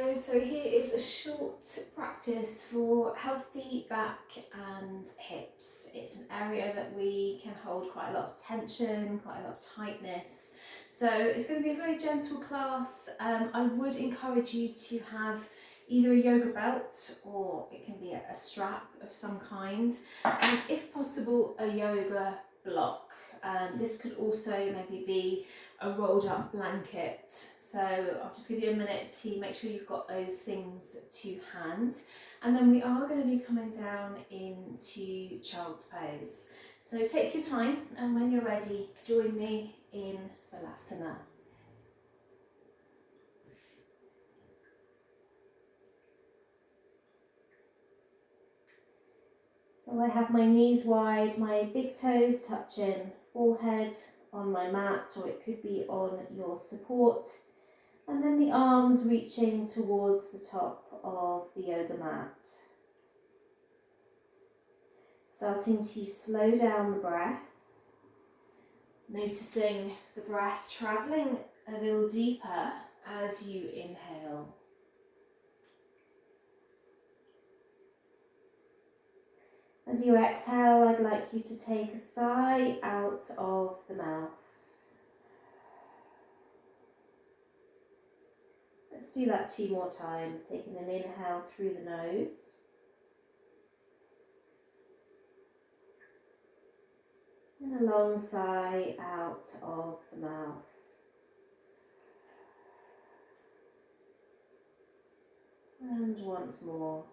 Hello, so here is a short practice for healthy back and hips. It's an area that we can hold quite a lot of tension, quite a lot of tightness. So it's going to be a very gentle class. I would encourage you to have either a yoga belt or it can be a strap of some kind, and if possible a yoga block. This could also maybe be a rolled up blanket. So I'll just give you a minute to make sure you've got those things to hand. And then we are going to be coming down into child's pose. So take your time, and when you're ready, join me in Balasana. So I have my knees wide, my big toes touching, forehead on my mat, or it could be on your support. And then the arms reaching towards the top of the yoga mat. Starting to slow down the breath, noticing the breath travelling a little deeper as you inhale. As you exhale, I'd like you to take a sigh out of the mouth. Let's do that 2 more times, taking an inhale through the nose. And a long sigh out of the mouth. And once more.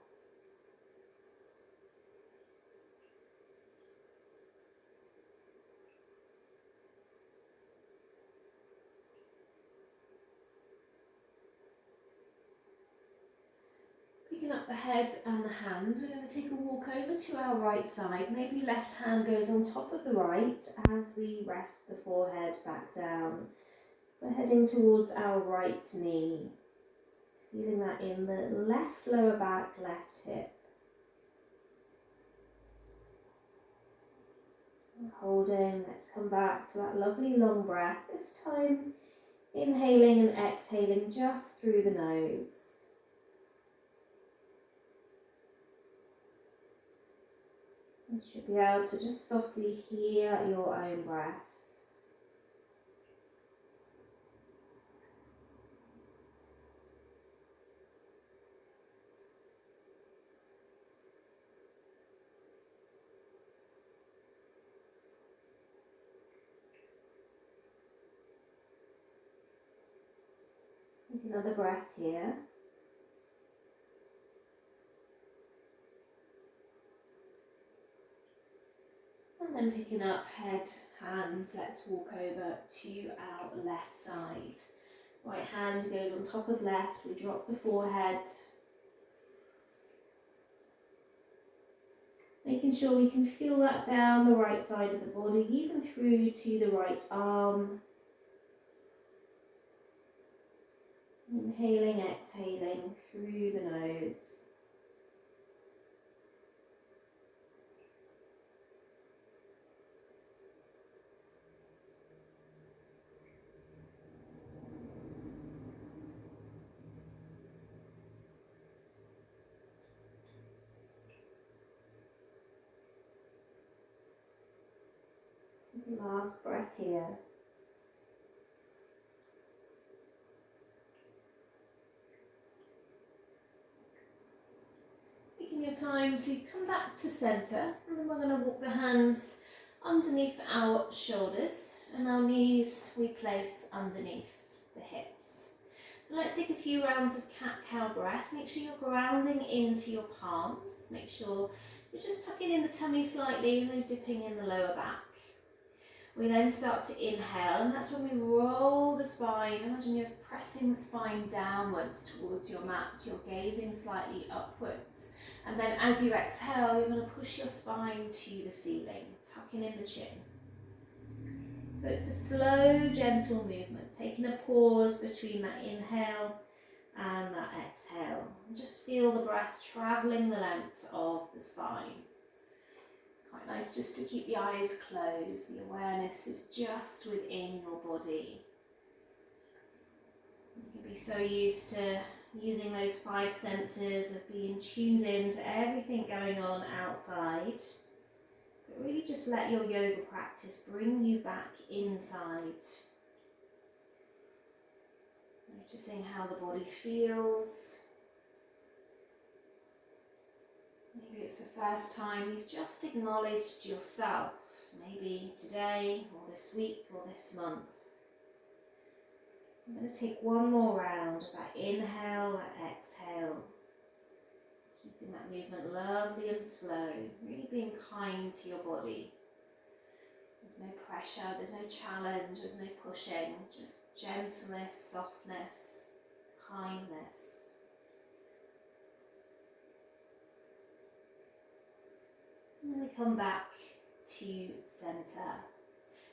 Picking up the head and the hands, we're going to take a walk over to our right side. Maybe left hand goes on top of the right as we rest the forehead back down. We're heading towards our right knee. Feeling that in the left lower back, left hip. And holding, let's come back to that lovely long breath. This time inhaling and exhaling just through the nose. You should be able to just softly hear your own breath. Take another breath here. And then picking up head, hands, let's walk over to our left side. Right hand goes on top of left, we drop the forehead. Making sure we can feel that down the right side of the body, even through to the right arm. Inhaling, exhaling through the nose. Last breath here. Taking your time to come back to centre, and then we're going to walk the hands underneath our shoulders, and our knees we place underneath the hips. So let's take a few rounds of cat-cow breath. Make sure you're grounding into your palms. Make sure you're just tucking in the tummy slightly, no dipping in the lower back. We then start to inhale, and that's when we roll the spine. Imagine you're pressing the spine downwards towards your mat. You're gazing slightly upwards. And then as you exhale, you're going to push your spine to the ceiling, tucking in the chin. So it's a slow, gentle movement, taking a pause between that inhale and that exhale. Just feel the breath travelling the length of the spine. Quite nice just to keep the eyes closed. The awareness is just within your body. You can be so used to using those 5 senses of being tuned in to everything going on outside. But really just let your yoga practice bring you back inside. Noticing how the body feels. Maybe it's the first time you've just acknowledged yourself, maybe today or this week or this month. I'm going to take one more round of that inhale, that exhale. Keeping that movement lovely and slow, really being kind to your body. There's no pressure, there's no challenge, there's no pushing, just gentleness, softness, kindness. And then we come back to centre.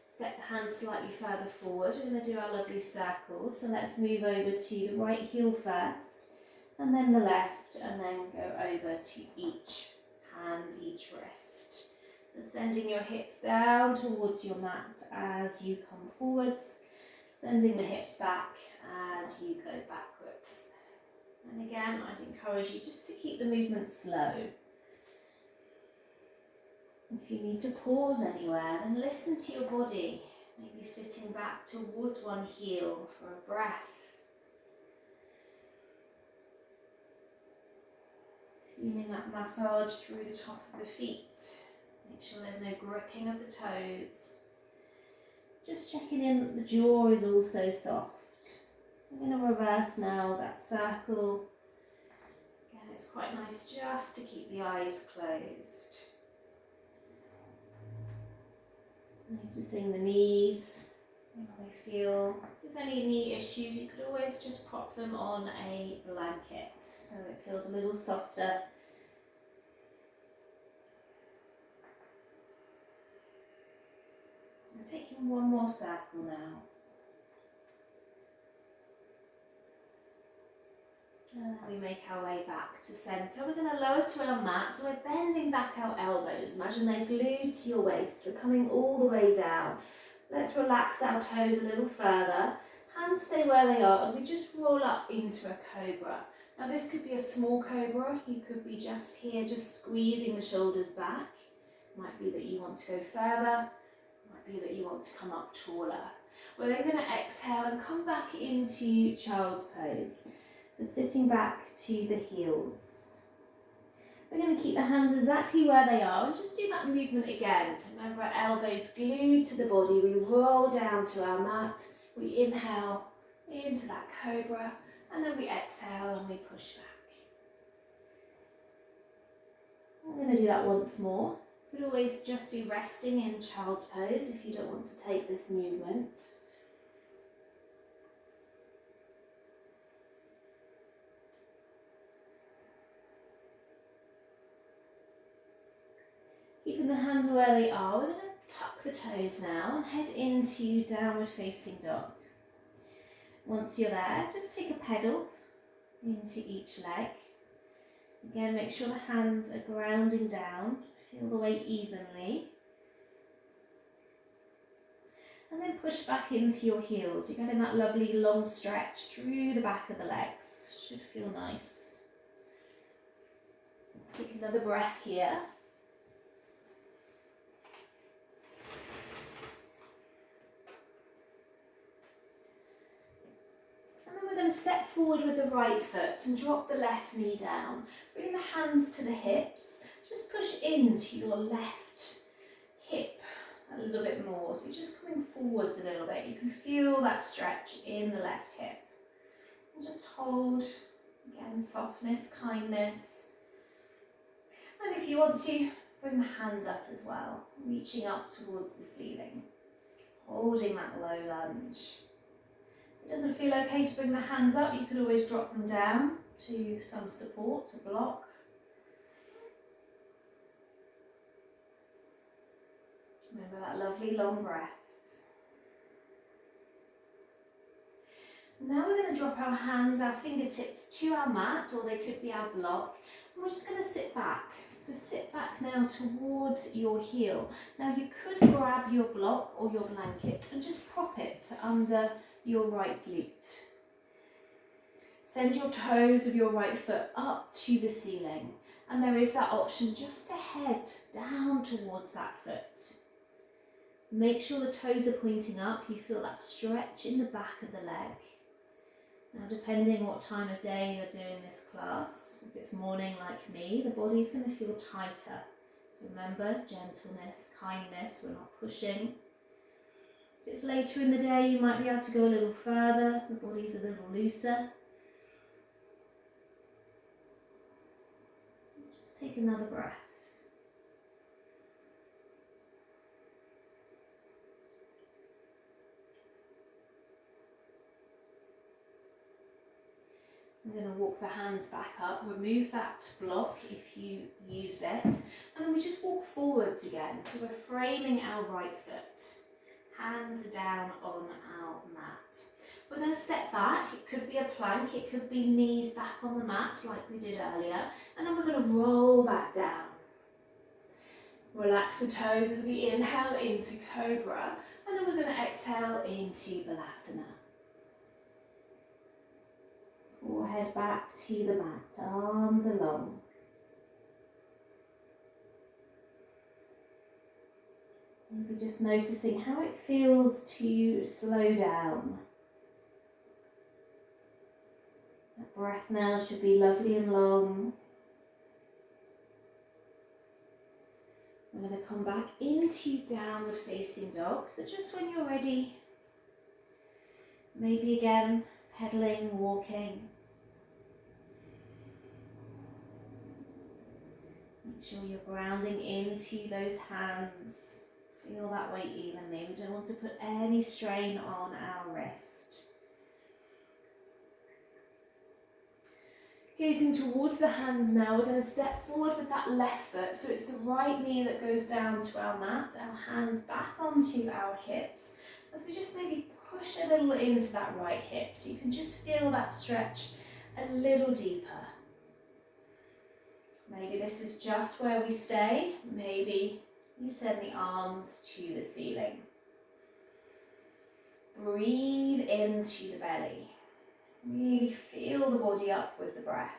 Step the hands slightly further forward. We're going to do our lovely circle. So let's move over to the right heel first, and then the left, and then go over to each hand, each wrist. So sending your hips down towards your mat as you come forwards, sending the hips back as you go backwards. And again, I'd encourage you just to keep the movement slow. If you need to pause anywhere, then listen to your body, maybe sitting back towards one heel for a breath. Feeling that massage through the top of the feet. Make sure there's no gripping of the toes. Just checking in that the jaw is also soft. I'm going to reverse now that circle. Again, it's quite nice just to keep the eyes closed. Noticing the knees, how they feel. If any knee issues, you could always just pop them on a blanket so it feels a little softer. I'm taking one more circle now. And we make our way back to centre. We're going to lower to our mat, so we're bending back our elbows. Imagine they're glued to your waist. We're coming all the way down. Let's relax our toes a little further. Hands stay where they are as we just roll up into a cobra. Now this could be a small cobra. You could be just here, just squeezing the shoulders back. Might be that you want to go further. Might be that you want to come up taller. We're then going to exhale and come back into child's pose. So sitting back to the heels. We're going to keep the hands exactly where they are and just do that movement again. So remember, our elbows glued to the body. We roll down to our mat. We inhale into that cobra, and then we exhale and we push back. I'm going to do that once more. You could always just be resting in child's pose if you don't want to take this movement. Keeping the hands where they are, we're going to tuck the toes now and head into downward facing dog. Once you're there, just take a pedal into each leg. Again, make sure the hands are grounding down, feel the weight evenly. And then push back into your heels. You're getting that lovely long stretch through the back of the legs. Should feel nice. Take another breath here. We're going to step forward with the right foot and drop the left knee down. Bring the hands to the hips. Just push into your left hip a little bit more. So you're just coming forwards a little bit. You can feel that stretch in the left hip. And just hold. Again, softness, kindness. And if you want to, bring the hands up as well. Reaching up towards the ceiling. Holding that low lunge. If it doesn't feel okay to bring the hands up, you could always drop them down to some support, to block. Remember that lovely long breath. Now we're going to drop our hands, our fingertips to our mat, or they could be our block, and we're just going to sit back. So sit back now towards your heel. Now you could grab your block or your blanket and just prop it under your right glute. Send your toes of your right foot up to the ceiling, and there is that option just to head down towards that foot. Make sure the toes are pointing up. You feel that stretch in the back of the leg. Now, depending what time of day you're doing this class, if it's morning like me, the body's going to feel tighter. So remember, gentleness, kindness, we're not pushing. If it's later in the day, you might be able to go a little further, the body's a little looser. Just take another breath. I'm going to walk the hands back up, remove that block if you used it, and then we just walk forwards again. So we're framing our right foot, hands down on our mat. We're going to step back. It could be a plank, it could be knees back on the mat like we did earlier, and then we're going to roll back down. Relax the toes as we inhale into Cobra, and then we're going to exhale into Balasana. Forehead back to the mat, arms along. Maybe just noticing how it feels to slow down. That breath now should be lovely and long. We're going to come back into downward facing dog. So just when you're ready, maybe again, pedaling, walking. Make sure you're grounding into those hands. Feel that weight evenly. We don't want to put any strain on our wrist. Gazing towards the hands now, we're going to step forward with that left foot. So it's the right knee that goes down to our mat, our hands back onto our hips. As we just maybe push a little into that right hip. So you can just feel that stretch a little deeper. Maybe this is just where we stay. Maybe you send the arms to the ceiling. Breathe into the belly. Really feel the body up with the breath.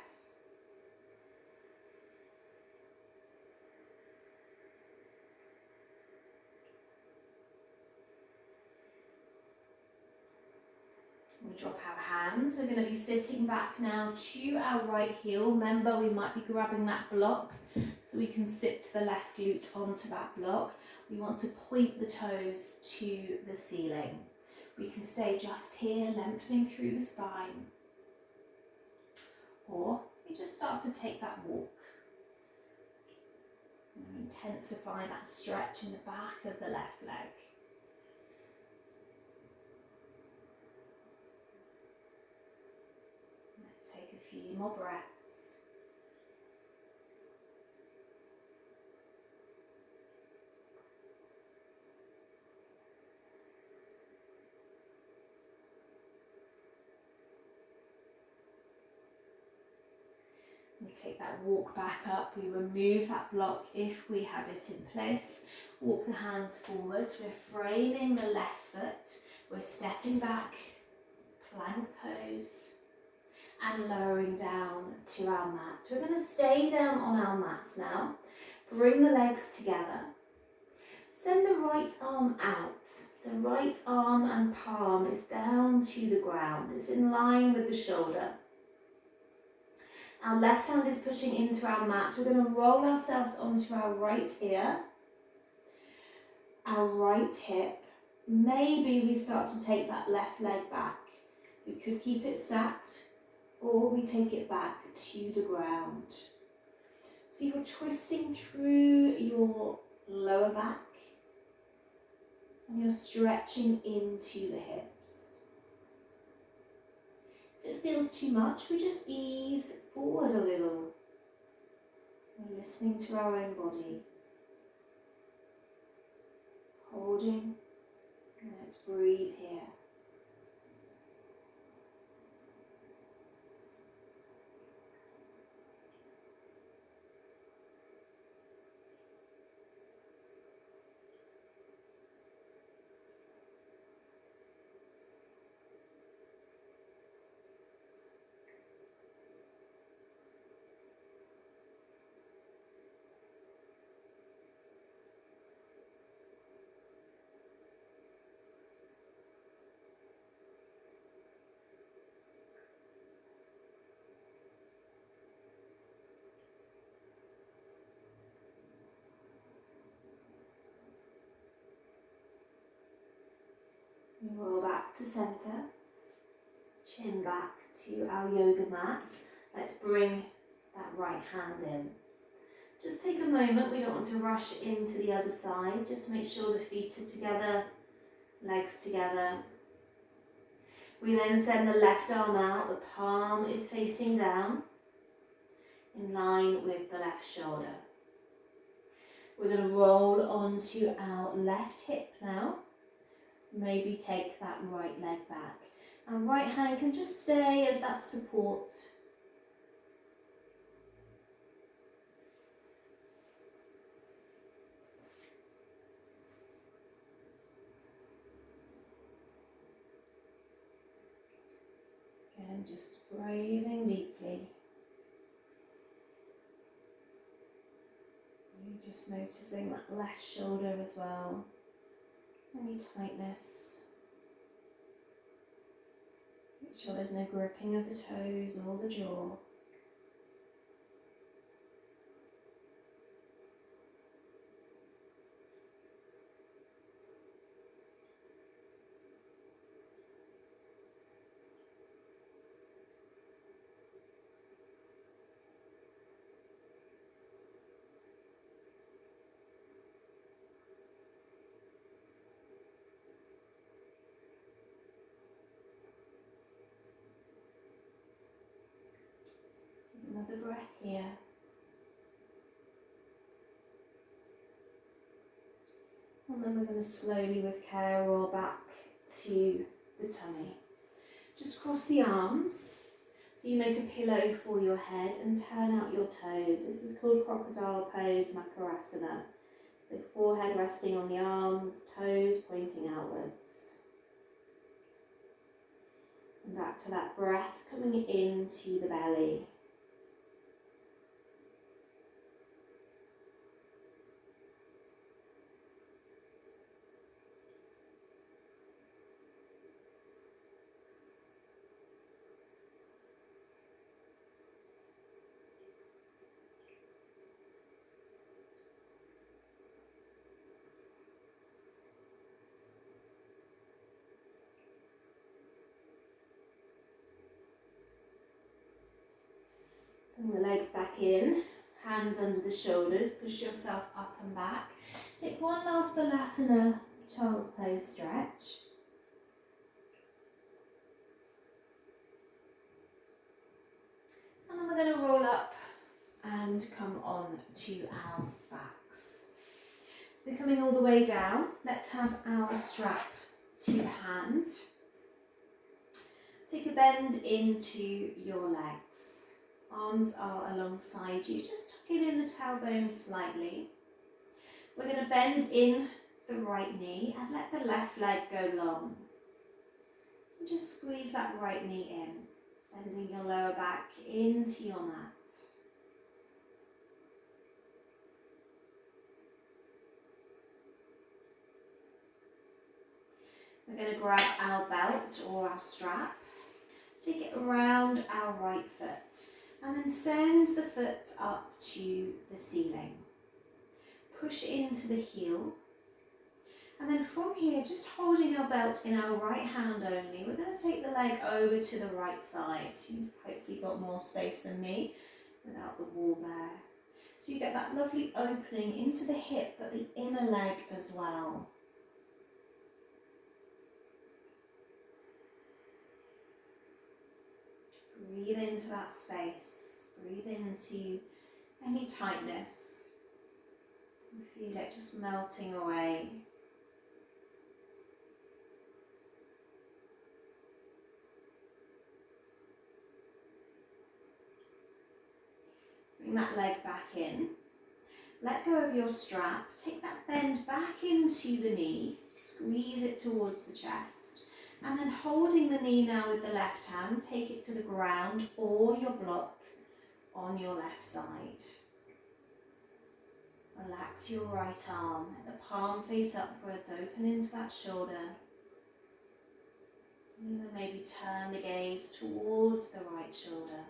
We drop our hands. We're going to be sitting back now to our right heel. Remember, we might be grabbing that block so we can sit the left glute onto that block. We want to point the toes to the ceiling. We can stay just here, lengthening through the spine. Or we just start to take that walk. And intensify that stretch in the back of the left leg. Let's take a few more breaths. We take that walk back up, we remove that block if we had it in place. Walk the hands forwards, we're framing the left foot, we're stepping back, plank pose, and lowering down to our mat. We're going to stay down on our mat now, bring the legs together, send the right arm out. So right arm and palm is down to the ground, it's in line with the shoulder. Our left hand is pushing into our mat. We're going to roll ourselves onto our right ear, our right hip. Maybe we start to take that left leg back. We could keep it stacked, or we take it back to the ground. So you're twisting through your lower back, and you're stretching into the hips. If it feels too much, we just ease forward a little. We're listening to our own body. Holding, and let's breathe here. Roll back to centre. Chin back to our yoga mat. Let's bring that right hand in. Just take a moment, we don't want to rush into the other side. Just make sure the feet are together, legs together. We then send the left arm out, the palm is facing down, in line with the left shoulder. We're going to roll onto our left hip now. Maybe take that right leg back. And right hand can just stay as that support. Again, just breathing deeply. You're just noticing that left shoulder as well. Any tightness. Make sure there's no gripping of the toes or the jaw. Take another breath here. And then we're going to slowly, with care, roll back to the tummy. Just cross the arms, so you make a pillow for your head and turn out your toes. This is called crocodile pose, Makarasana. So forehead resting on the arms, toes pointing outwards. And back to that breath coming into the belly. Bring the legs back in, hands under the shoulders, push yourself up and back. Take one last Balasana, child's pose stretch. And then we're going to roll up and come on to our backs. So coming all the way down, let's have our strap to hand. Take a bend into your legs. Arms are alongside you, just tucking in the tailbone slightly. We're going to bend in the right knee and let the left leg go long. So just squeeze that right knee in, sending your lower back into your mat. We're going to grab our belt or our strap, take it around our right foot, and then send the foot up to the ceiling. Push into the heel. And then from here, just holding our belt in our right hand only, we're going to take the leg over to the right side. You've hopefully got more space than me without the wall there. So you get that lovely opening into the hip, but the inner leg as well. Breathe into that space. Breathe into any tightness. You feel it just melting away. Bring that leg back in. Let go of your strap. Take that bend back into the knee. Squeeze it towards the chest. And then holding the knee now with the left hand, take it to the ground or your block on your left side. Relax your right arm. Let the palm face upwards, open into that shoulder. Either maybe turn the gaze towards the right shoulder.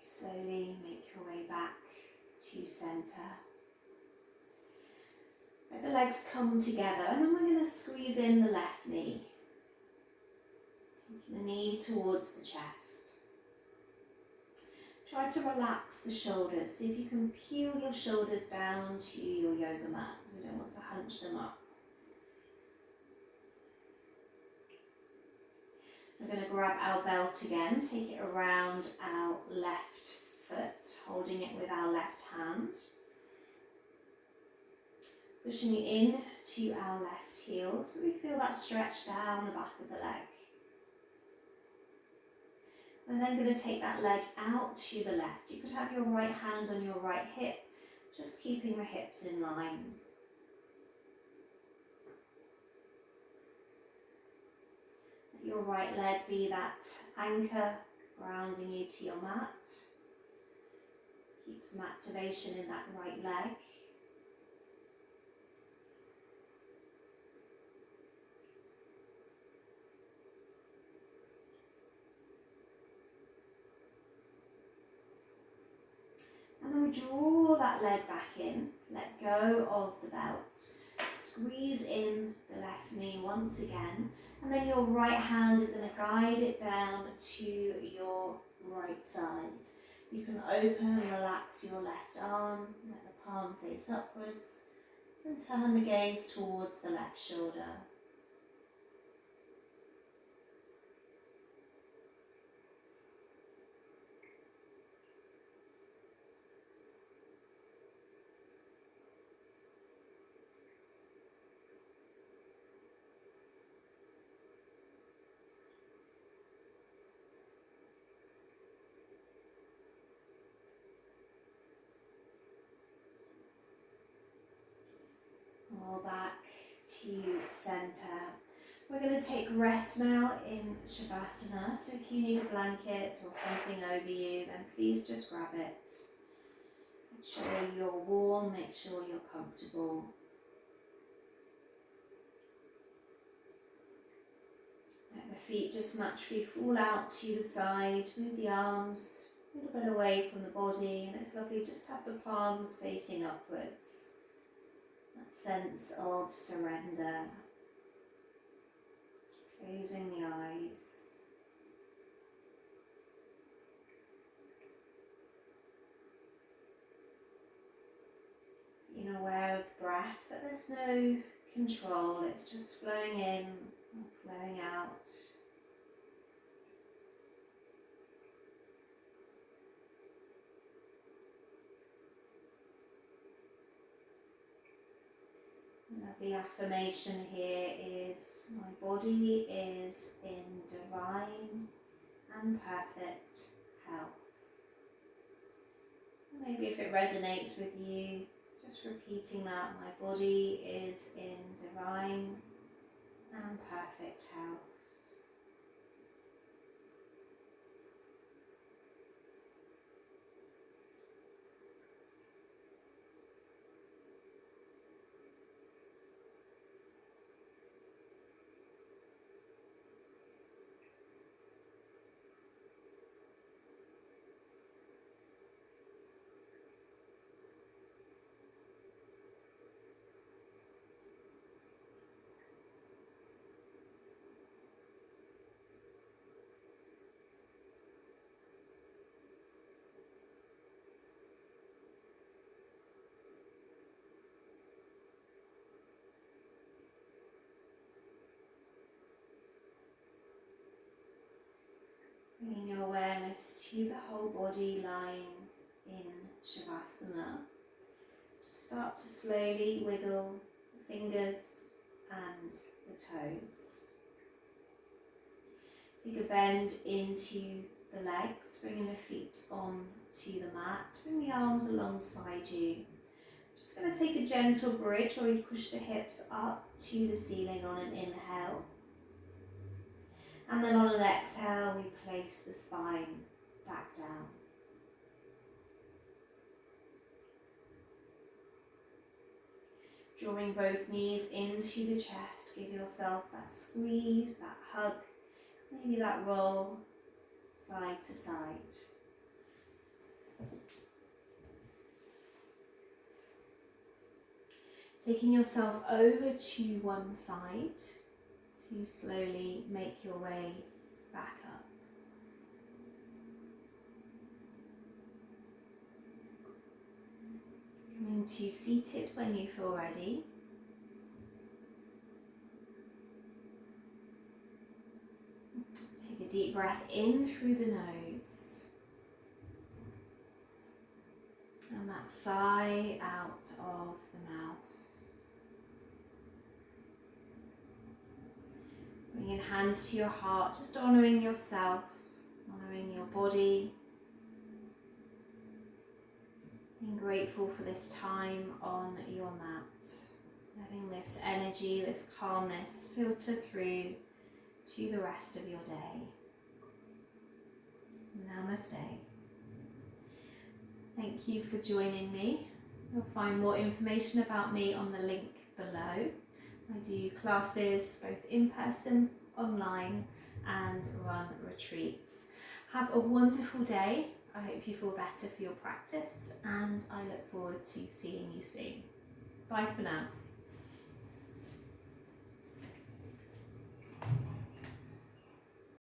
Slowly make your way back to centre. Let the legs come together, and then we're going to squeeze in the left knee. Taking the knee towards the chest. Try to relax the shoulders. See if you can peel your shoulders down to your yoga mat. We don't want to hunch them up. We're going to grab our belt again, take it around our left foot, holding it with our left hand. Pushing it in to our left heel, so we feel that stretch down the back of the leg. We're then going to take that leg out to the left. You could have your right hand on your right hip, just keeping the hips in line. Let your right leg be that anchor, grounding you to your mat. Keep some activation in that right leg. And then we draw that leg back in, let go of the belt, squeeze in the left knee once again, and then your right hand is going to guide it down to your right side. You can open and relax your left arm, let the palm face upwards, and turn the gaze towards the left shoulder. Roll back to centre. We're going to take rest now in Shavasana, so if you need a blanket or something over you, then please just grab it. Make sure you're warm, make sure you're comfortable. Let the feet just naturally fall out to the side, move the arms a little bit away from the body, and it's lovely just to have the palms facing upwards. That sense of surrender. Closing the eyes. Being aware of the breath, but there's no control, it's just flowing in and flowing out. The affirmation here is, my body is in divine and perfect health. So maybe if it resonates with you, just repeating that, my body is in divine and perfect health. Bringing your awareness to the whole body lying in Shavasana. Just start to slowly wiggle the fingers and the toes. Take a bend into the legs, bringing the feet on to the mat. Bring the arms alongside you. Just going to take a gentle bridge, or you push the hips up to the ceiling on an inhale. And then on an exhale, we place the spine back down. Drawing both knees into the chest, give yourself that squeeze, that hug, maybe that roll side to side. Taking yourself over to one side to slowly make your way back up. Coming to seated when you feel ready. Take a deep breath in through the nose. And that sigh out of the mouth. Bringing hands to your heart, just honouring yourself, honouring your body. Being grateful for this time on your mat. Letting this energy, this calmness filter through to the rest of your day. Namaste. Thank you for joining me. You'll find more information about me on the link below. I do classes both in person, online, and run retreats. Have a wonderful day. I hope you feel better for your practice, and I look forward to seeing you soon. Bye for now.